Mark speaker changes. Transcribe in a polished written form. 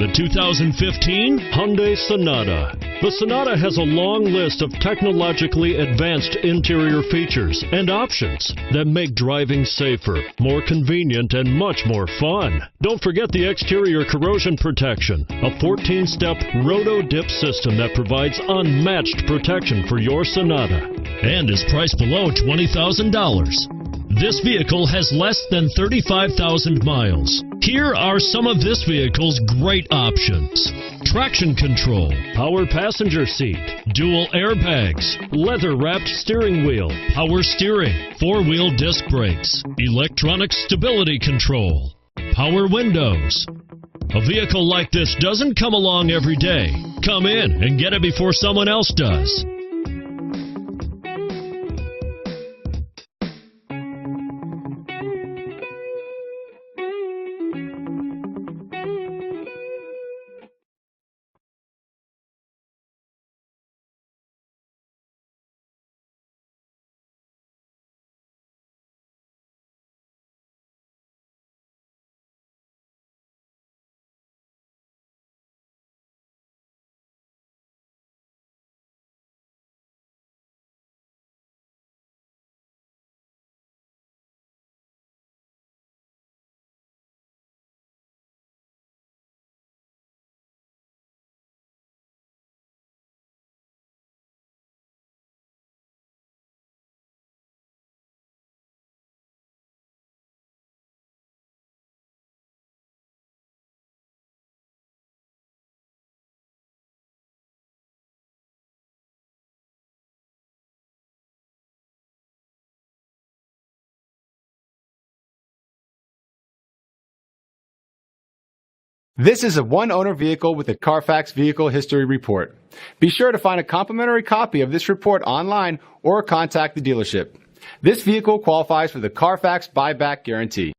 Speaker 1: The 2015 Hyundai Sonata. The Sonata has a long list of technologically advanced interior features and options that make driving safer, more convenient, and much more fun. Don't forget the exterior corrosion protection, a 14-step roto-dip system that provides unmatched protection for your Sonata and is priced below $20,000. This vehicle has less than 35,000 miles. Here are some of this vehicle's great options: traction control, power passenger seat, dual airbags, leather-wrapped steering wheel, power steering, four-wheel disc brakes, electronic stability control, power windows. A vehicle like this doesn't come along every day. Come in and get it before someone else does.
Speaker 2: This is a one-owner vehicle with a Carfax Vehicle History Report. Be sure to find a complimentary copy of this report online or contact the dealership. This vehicle qualifies for the Carfax Buyback Guarantee.